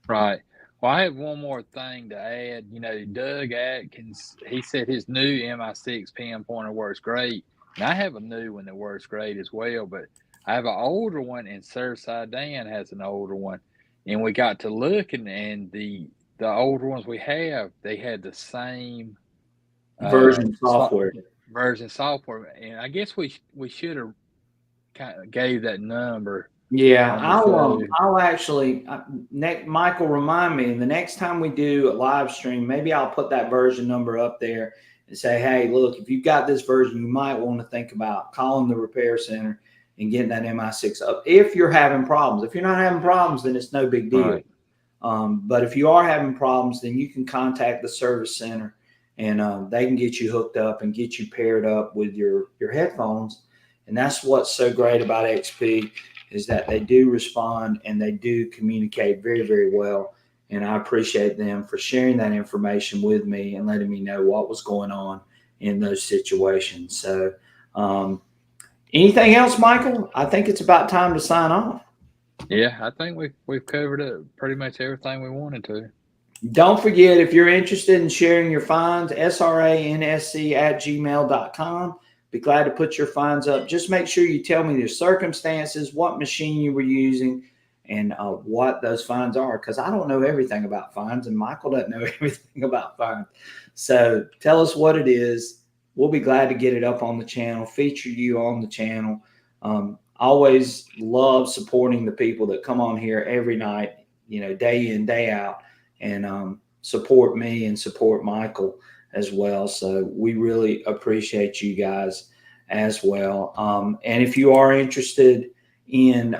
Right. Well, I have one more thing to add. Doug Atkins, he said his new MI6 pinpointer works great. And I have a new one that works great as well, but I have an older one, and Surfside Dan has an older one. And we got to looking, and the older ones we have, they had the same Version software. version software. And I guess we should have kind of gave that number. Yeah, On the show. I'll actually Michael, remind me, and the next time we do a live stream, maybe I'll put that version number up there and say, hey, look, if you've got this version, you might want to think about calling the repair center and getting that MI6 up. If you're having problems, if you're not having problems, then it's no big deal. Right. But if you are having problems, then you can contact the service center, and they can get you hooked up and get you paired up with your headphones. And that's what's so great about XP, is that they do respond and they do communicate very, very well. And I appreciate them for sharing that information with me and letting me know what was going on in those situations. So anything else, Michael? I think it's about time to sign off. Yeah, I think we've covered it, pretty much everything we wanted to. Don't forget, if you're interested in sharing your finds, sransc@gmail.com. Be glad to put your finds up. Just make sure you tell me your circumstances, what machine you were using, and what those finds are, because I don't know everything about finds, and Michael doesn't know everything about finds. So tell us what it is. We'll be glad to get it up on the channel, feature you on the channel. Always love supporting the people that come on here every night, day in, day out, and support me and support Michael as well. So we really appreciate you guys as well. And if you are interested in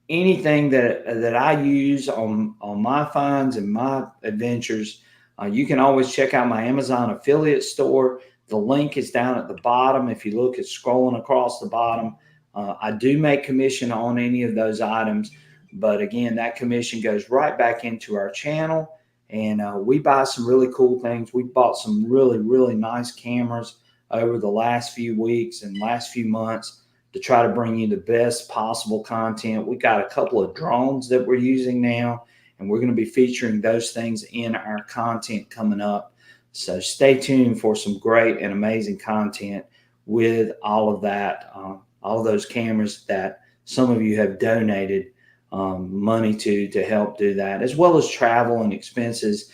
anything that I use on my finds and my adventures, you can always check out my Amazon affiliate store. The link is down at the bottom. If you look, it's scrolling across the bottom. I do make commission on any of those items, but again, that commission goes right back into our channel And we buy some really cool things. We bought some really, really nice cameras over the last few weeks and last few months to try to bring you the best possible content. We got a couple of drones that we're using now, and we're going to be featuring those things in our content coming up. So stay tuned for some great and amazing content with all of that, all of those cameras that some of you have donated money to help do that, as well as travel and expenses,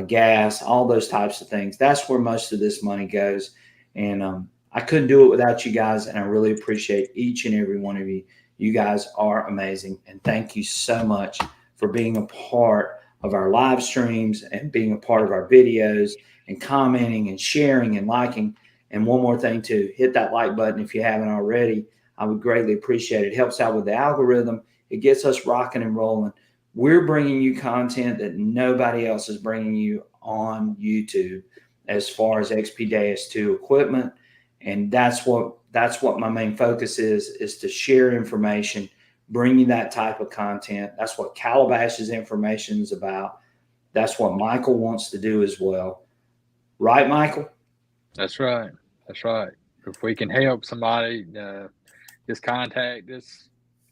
gas, all those types of things. That's where most of this money goes. And I couldn't do it without you guys, and I really appreciate each and every one of you. You guys are amazing, and thank you so much for being a part of our live streams and being a part of our videos and commenting and sharing and liking. And one more thing too, hit that like button if you haven't already. I would greatly appreciate it. It helps out with the algorithm. It gets us rocking and rolling. We're bringing you content that nobody else is bringing you on YouTube as far as XP Deus II equipment. And that's what my main focus is to share information, bring you that type of content. That's what Calabash's information is about. That's what Michael wants to do as well. Right, Michael? That's right. That's right. If we can help somebody, just contact us.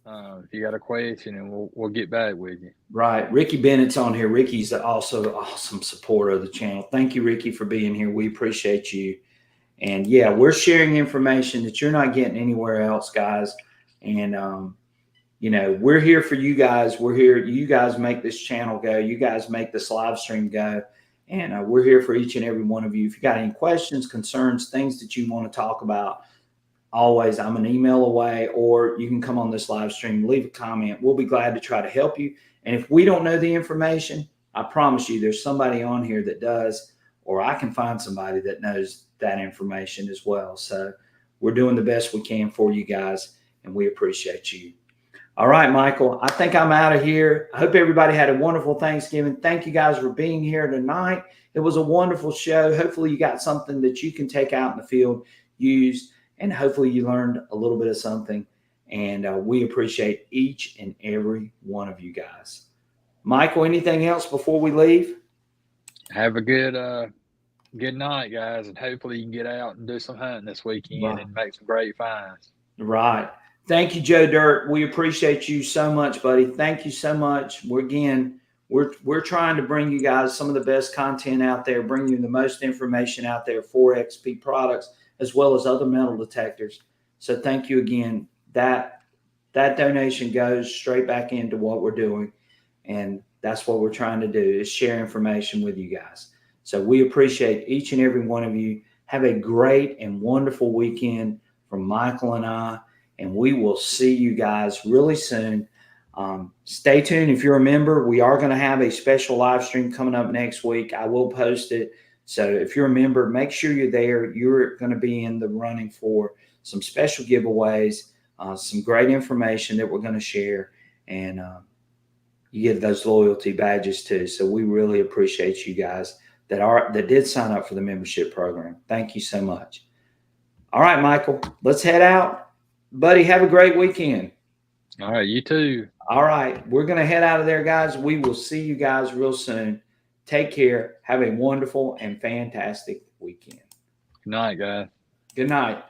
If you got a question, and we'll get back with you. Right. Ricky Bennett's on here. Ricky's also an awesome supporter of the channel. Thank you, Ricky, for being here. We appreciate you. And yeah, we're sharing information that you're not getting anywhere else, guys. And, we're here for you guys. We're here. You guys make this channel go. You guys make this live stream go. And we're here for each and every one of you. If you got any questions, concerns, things that you want to talk about, always, I'm an email away, or you can come on this live stream, leave a comment. We'll be glad to try to help you. And if we don't know the information, I promise you there's somebody on here that does, or I can find somebody that knows that information as well. So we're doing the best we can for you guys, and we appreciate you. All right, Michael, I think I'm out of here. I hope everybody had a wonderful Thanksgiving. Thank you guys for being here tonight. It was a wonderful show. Hopefully you got something that you can take out in the field, use, and hopefully you learned a little bit of something. And we appreciate each and every one of you guys. Michael, anything else before we leave? Have a good night, guys, and hopefully you can get out and do some hunting this weekend and make some great finds. Right. Thank you, Joe Dirt. We appreciate you so much, buddy. Thank you so much. We're trying to bring you guys some of the best content out there, bring you the most information out there for XP products, as well as other metal detectors. So thank you again. That donation goes straight back into what we're doing. And that's what we're trying to do, is share information with you guys. So we appreciate each and every one of you. Have a great and wonderful weekend from Michael and I, and we will see you guys really soon. Stay tuned. If you're a member, we are going to have a special live stream coming up next week. I will post it. So if you're a member, make sure you're there. You're going to be in the running for some special giveaways, some great information that we're going to share, and you get those loyalty badges too. So we really appreciate you guys that did sign up for the membership program. Thank you so much. All right, Michael, let's head out. Buddy, have a great weekend. All right, you too. All right, we're going to head out of there, guys. We will see you guys real soon. Take care. Have a wonderful and fantastic weekend. Good night, guys. Good night.